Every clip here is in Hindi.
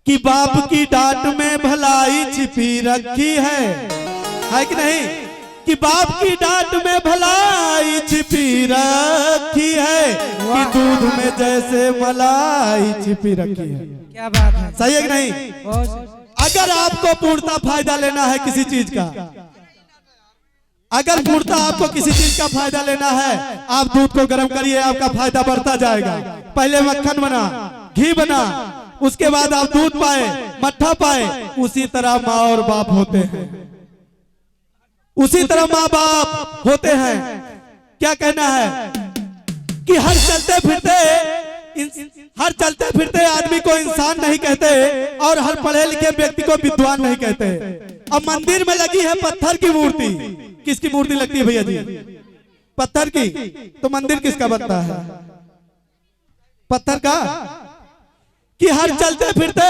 कि बाप की डांट में भलाई छिपी रखी है कि नहीं? कि बाप की डांट में भलाई छिपी रखी है, कि दूध में जैसे मलाई छिपी रखी है। क्या बात है, सही है कि नहीं? अगर आपको पूर्णतः फायदा लेना है किसी चीज का, अगर पूर्णतः आपको किसी चीज का फायदा लेना है, आप दूध को गर्म करिए, आपका फायदा बढ़ता जाएगा। पहले मक्खन बना, घी बना, उसके बाद आप दूध पाए, मट्ठा पाए। उसी तरह माँ और बाप होते हैं, उसी तरह माँ बाप होते हैं। क्या कहना है कि हर चलते फिरते आदमी को इंसान नहीं कहते, और हर पढ़े लिखे व्यक्ति को विद्वान नहीं कहते। अब मंदिर में लगी है पत्थर की मूर्ति। किसकी मूर्ति लगती है भैया जी? पत्थर की। तो मंदिर किसका बनता है? पत्थर का। कि हर चलते फिरते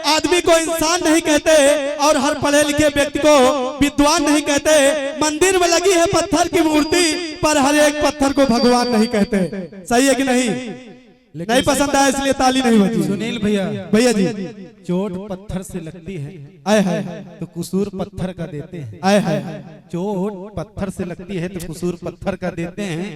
आदमी को इंसान नहीं कहते, और हर पढ़े लिखे व्यक्ति को विद्वान नहीं कहते। मंदिर में लगी है पत्थर की मूर्ति, पर हर एक पत्थर को भगवान नहीं कहते। सही है कि नहीं? नहीं पसंद आया इसलिए ताली नहीं बजी। सुनील भैया जी, चोट पत्थर से लगती है, आए है तो कसूर पत्थर का देते हैं। आए है चोट पत्थर से लगती है तो कसूर पत्थर का देते हैं,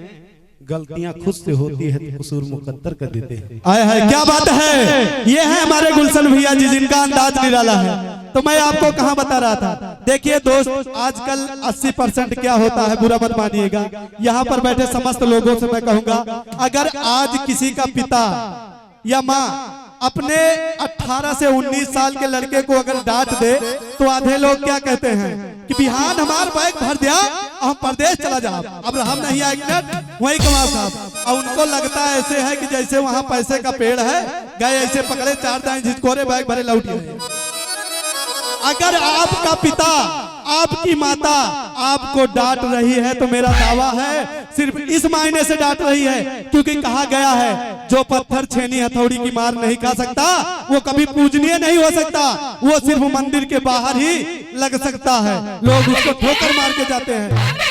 गलतियां खुद से होती है तो कसूर मुकद्दर का देते हैं। आए है, क्या बात है। ये है हमारे गुलशन भैया जी, जिनका अंदाज निराला है। तो मैं आपको कहाँ बता रहा था, देखिए दोस्त, आजकल 80% क्या होता है, बुरा मत मानिएगा, यहाँ पर बैठे समस्त लोगों से मैं कहूंगा, अगर आज किसी का पिता या माँ अपने 18 से 19 साल के लड़के को अगर डांट दे, तो आधे लोग क्या कहते हैं कि बिहान हमार बैग भर दिया, हम परदेश चला जा, अब हम नहीं आएंगे, वही कमा साहब। और उनको लगता है ऐसे है कि जैसे वहाँ पैसे का पेड़ है, गए ऐसे पकड़े, 4 दाएं झिझकोरे, बैग भरे लौट गए। अगर आपका पिता, आपकी माता आपको डांट रही है, तो मेरा दावा है सिर्फ इस मायने से डांट रही है क्योंकि कहा गया है, जो पत्थर छेनी हथौड़ी की मार नहीं खा सकता, वो कभी पूजनीय नहीं हो सकता। वो सिर्फ मंदिर के बाहर ही लग सकता है, लोग उसको ठोकर मार के जाते हैं।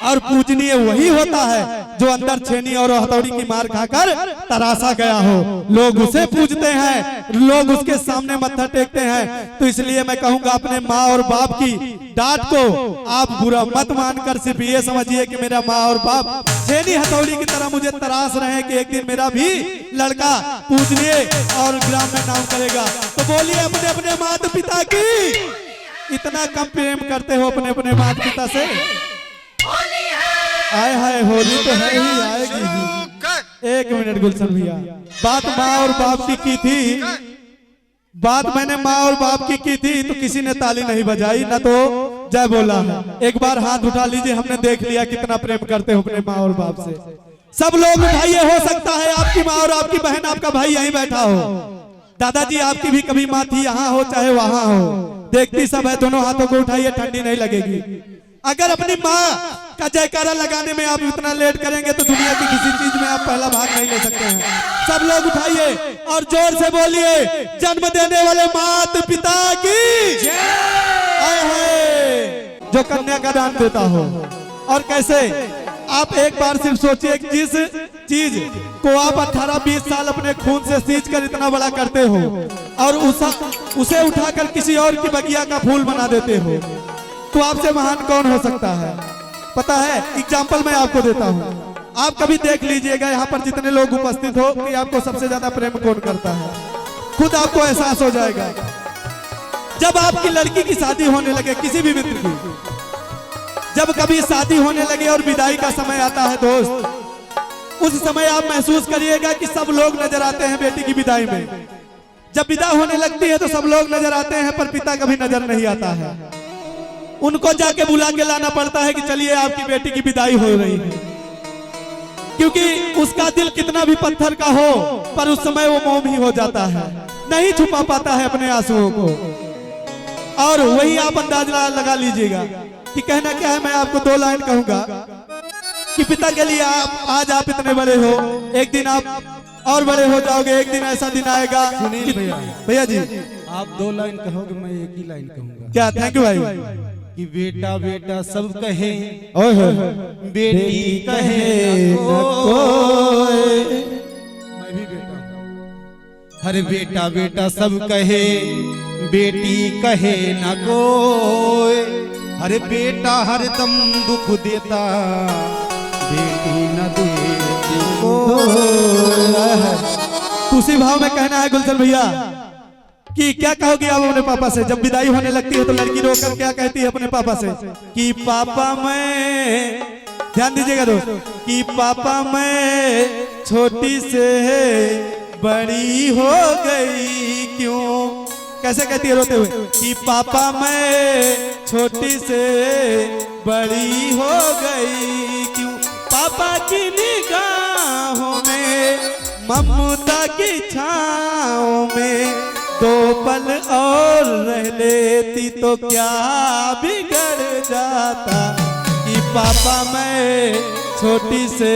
और पूजनीय वही होता है जो अंदर छेनी और हथौड़ी की मार खाकर तराशा गया हो, लोग उसे पूजते हैं, लोग उसके सामने मत्था टेकते हैं। तो इसलिए मैं कहूंगा, अपने माँ और बाप की डांट को आप बुरा मत मानकर सिर्फ ये समझिए कि मेरा माँ और बाप छेनी हथौड़ी की तरह मुझे तराश रहे हैं कि एक दिन मेरा भी लड़का पूजनीय और ग्राम में नाम करेगा। तो बोलिए अपने अपने माता पिता की, इतना कम प्रेम करते हो अपने अपने माता पिता से? आए हाय, होली तो है ही, आएगी ही। 1 मिनट गुलशन भैया, बात माँ और बाप की थी, बात मैंने माँ और बाप की थी, तो किसी ने ताली नहीं बजाई, ना तो जय बोला है। एक बार हाथ उठा लीजिए, हमने देख लिया कितना प्रेम करते हो अपने माँ और बाप से। सब लोग उठाइए, हो सकता है आपकी माँ और आपकी बहन, आपका भाई यहीं बैठा हो, दादाजी आपकी भी कभी माँ थी, यहाँ हो चाहे वहाँ हो, देखती सब है, दोनों हाथों को उठाइए, ठंडी नहीं लगेगी। अगर अपनी माँ का जयकारा लगाने में आप इतना लेट करेंगे तो दुनिया की किसी चीज में आप पहला भाग नहीं ले सकते हैं। सब लोग उठाइए और जोर से बोलिए, जन्म देने वाले माता पिता की जय। आए हाय, जो कन्या का दान देता हो। और कैसे, आप एक बार सिर्फ सोचिए, जिस चीज को आप 18-20 साल अपने खून से सींच कर इतना बड़ा करते हो, और उसे उठाकर किसी और की बगिया का फूल बना देते हो, तो आपसे महान कौन हो सकता है? पता है, एग्जाम्पल मैं आपको देता हूँ, आप कभी देख लीजिएगा यहाँ पर जितने लोग उपस्थित हो कि आपको सबसे ज्यादा प्रेम कौन करता है, खुद आपको एहसास हो जाएगा। जब आपकी लड़की की शादी होने लगे, किसी भी मित्र की, जब कभी शादी होने लगे और विदाई का समय आता है दोस्त, उस समय आप महसूस करिएगा कि सब लोग नजर आते हैं बेटी की विदाई में। जब विदा होने लगती है तो सब लोग नजर आते हैं, पर पिता कभी नजर नहीं आता है। उनको जाके बुला के लाना पड़ता है कि चलिए आपकी बेटी की विदाई हो रही है, क्योंकि उसका दिल कितना भी पत्थर का हो, पर उस समय वो मोम ही हो जाता है, नहीं छुपा पाता है अपने आंसुओं को। और वही आप अंदाज लगा लीजिएगा कि कहना क्या है। मैं आपको 2 लाइन कहूंगा कि पिता के लिए आज आप इतने बड़े हो, एक दिन आप और बड़े हो जाओगे, एक दिन ऐसा दिन आएगा। सुनील भैया जी, आप 2 लाइन कहोगे, मैं 1 ही लाइन कहूंगा। क्या? थैंक यू भाई। कि बेटा बेटा सब कहे, बेटी कहे न कोई। मैं भी बेटा हूँ, हर बेटा बेटा सब कहे, बेटी कहे न कोई। हर बेटा हरदम दुख देता, बेटी न देती कोई। उसी भाव में कहना है गुलशन भैया कि क्या कहोगे आप अपने पापा से जब विदाई होने लगती है तो लड़की रोकर क्या कहती है अपने पापा से कि पापा मैं, ध्यान दीजिएगा दोस्त, कि पापा मैं छोटी से बड़ी हो गई क्यों। कैसे कहती है रोते हुए कि पापा मैं छोटी से बड़ी हो गई क्यों। पापा की निगाहों में ममता की छाँव में दो पल और रह लेती तो क्या बिगड़ जाता। कि पापा मैं छोटी से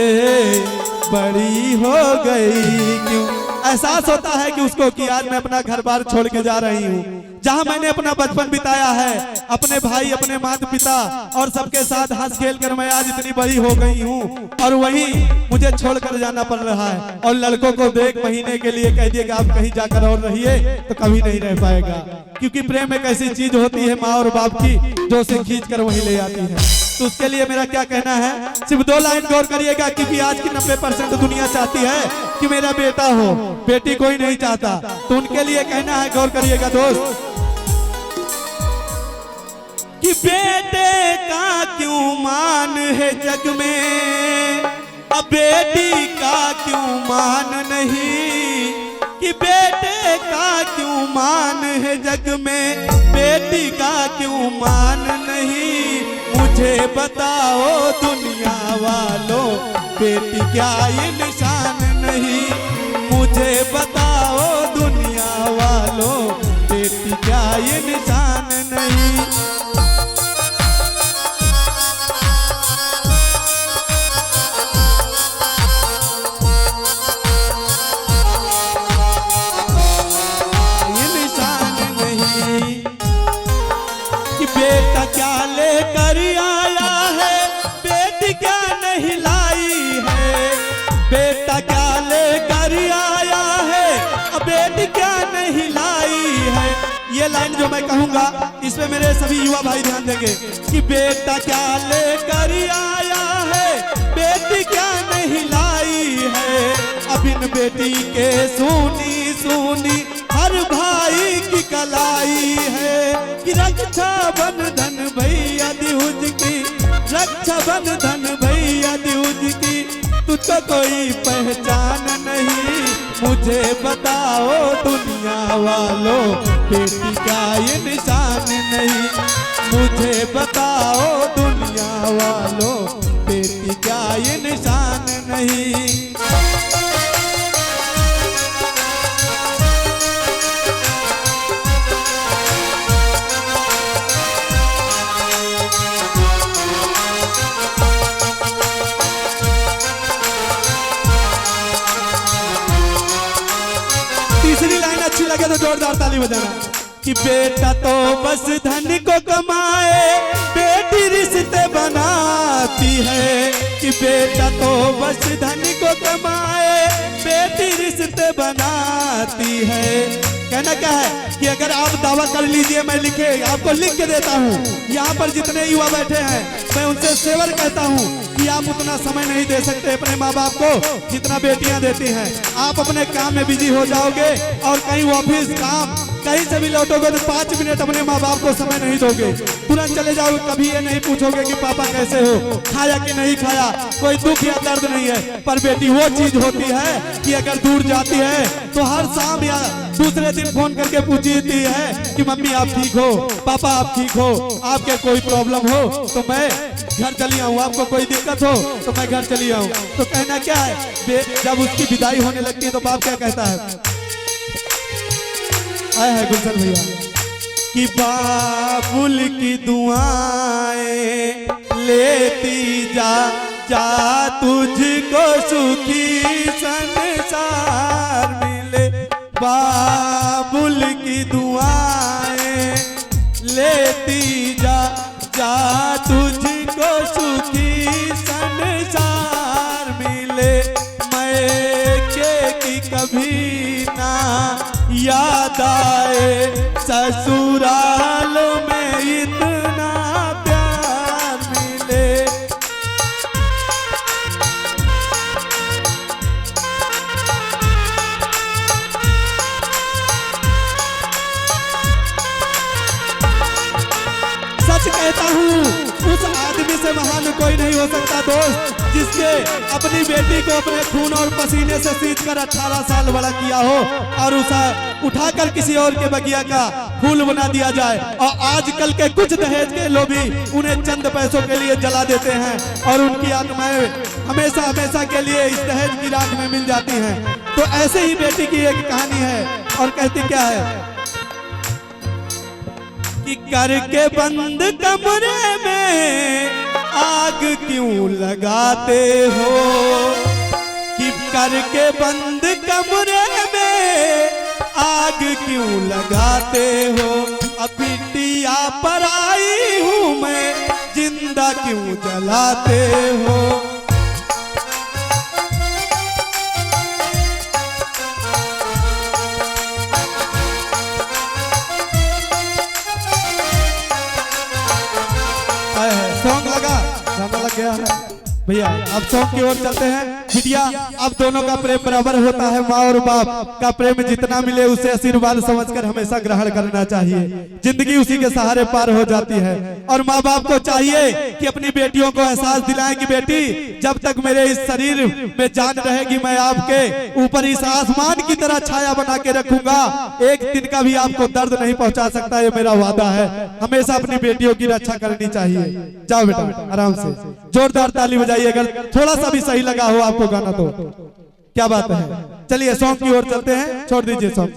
बड़ी हो गई क्यों। एहसास होता है कि उसको कि आज मैं अपना घर बार छोड़ के जा रही हूँ, जहाँ मैंने अपना बचपन बिताया है अपने भाई अपने माता पिता और सबके साथ हंस खेल कर मैं आज इतनी बड़ी हो गई हूँ और वहीं मुझे छोड़कर जाना पड़ रहा है। और लड़कों को देख महीने के लिए कह दिए कि आप कहीं जाकर और रहिए तो कभी नहीं रह पाएगा, क्योंकि प्रेम एक ऐसी चीज होती है माँ और बाप की जो उसे खींच कर वहीं ले आती है। तो उसके लिए मेरा क्या कहना है, सिर्फ 2 लाइन गौर करिएगा, क्योंकि आज की 90% दुनिया चाहती है कि मेरा बेटा हो, बेटी कोई नहीं चाहता। तो उनके लिए कहना है, गौर करिएगा दोस्त, कि बेटे का क्यों मान है जग में, अब बेटी का क्यों मान नहीं। कि बेटे का क्यों मान है जग में, बेटी का क्यों मान नहीं। मुझे बताओ दुनिया वालों, बेटी क्या ये निशान नहीं। मुझे बताओ दुनिया वालों, बेटी क्या ये निशान नहीं। बेटा क्या लेकर आया है, बेटी क्या नहीं लाई है। बेटा क्या लेकर आया है, बेटी क्या नहीं लाई है। ये लाइन जो मैं कहूंगा इसमें मेरे सभी युवा भाई ध्यान देंगे कि बेटा क्या लेकर आया है, बेटी क्या नहीं लाई है। अब इन बेटी के सुनी सुनी हर भाई की कलाई है। कि रक्षा बंधन भैया दूज की, रक्षा बंधन भैया दूज की, तुझको कोई पहचान नहीं। मुझे बताओ दुनिया वालों, बेटी का ये निशान नहीं। मुझे बताओ दुनिया वालों, बेटी का ये निशान नहीं। तीसरी लाइन अच्छी लगे तो जोरदार ताली बजाना। कि बेटा तो बस धन को कमाए, बेटी रिश्ते बनाती है। कि बेटा तो बस धन को कमाए, बेटी रिश्ते बनाती है। कहना क्या है कि अगर आप दावा कर लीजिए, मैं आपको लिख के देता हूँ। यहाँ पर जितने युवा बैठे हैं मैं उनसे सेवर कहता हूँ कि आप उतना समय नहीं दे सकते अपने माँ बाप को जितना बेटियां देती हैं। आप अपने काम में बिजी हो जाओगे और कहीं ऑफिस काम कहीं से भी लौटोगे तो 5 मिनट अपने माँ बाप को समय नहीं दोगे, तुरंत चले जाओगे। कभी ये नहीं पूछोगे कि पापा कैसे हो, खाया कि नहीं खाया, कोई दुख या दर्द नहीं है। पर बेटी वो चीज होती है कि अगर दूर जाती है तो हर शाम या दूसरे दिन फोन करके पूछती है कि मम्मी आप ठीक हो, पापा आप ठीक हो, आपके कोई प्रॉब्लम हो तो मैं घर चली आऊँ, आपको कोई दिक्कत हो तो मैं घर चली आऊँ। तो कहना क्या है, जब उसकी विदाई होने लगती है तो बाप क्या कहता है, आया है गुलशन भैया, कि बाबुल की दुआएं लेती जा जा, तुझको सुखी संसार मिले। बाबुल की दुआएं लेती जा जा, तुझको सुखी संसार मिले। मैं के की कभी ना याद आए ससुराल में इतना प्यार मिले। सच कहता हूँ उस आदमी से महान कोई नहीं हो सकता दोस्त, जिसके अपनी बेटी को अपने खून और पसीने से सींच कर 18 साल बड़ा किया हो और उसे उठाकर किसी और के बगिया का फूल बना दिया जाए। और आजकल के कुछ दहेज के लोभी उन्हें चंद पैसों के लिए जला देते हैं और उनकी आत्माएं हमेशा हमेशा के लिए इस दहेज की राख में मिल जाती हैं। तो ऐसे ही बेटी की एक कहानी है और कहती क्या है कि करके बंद कमरे में आग क्यों लगाते हो, कि करके बंद कमरे में आग क्यों लगाते हो। अब बिटिया पर आई हूँ मैं जिंदा क्यों जलाते हो। सॉन्ग लगा, गाना लग गया है भैया। अब सॉन्ग की ओर चलते हैं। बिटिया अब दोनों का प्रेम बराबर होता है। माँ और बाप का प्रेम जितना मिले उसे आशीर्वाद समझकर हमेशा ग्रहण करना चाहिए। जिंदगी उसी के सहारे पार हो जाती है और माँ बाप को चाहिए कि अपनी बेटियों को एहसास दिलाएं कि बेटी जब तक मेरे इस शरीर में जान रहेगी मैं आपके ऊपर इस आसमान की तरह छाया बना के रखूंगा। एक दिन का भी आपको दर्द नहीं पहुंचा सकता, ये मेरा वादा है। हमेशा अपनी बेटियों की रक्षा करनी चाहिए। जाओ बेटा आराम से, जोरदार ताली बजाइए अगर थोड़ा सा भी सही लगा हो आपको गाना तो। क्या बात है, चलिए सॉन्ग की ओर चलते हैं। छोड़ दीजिए सॉन्ग।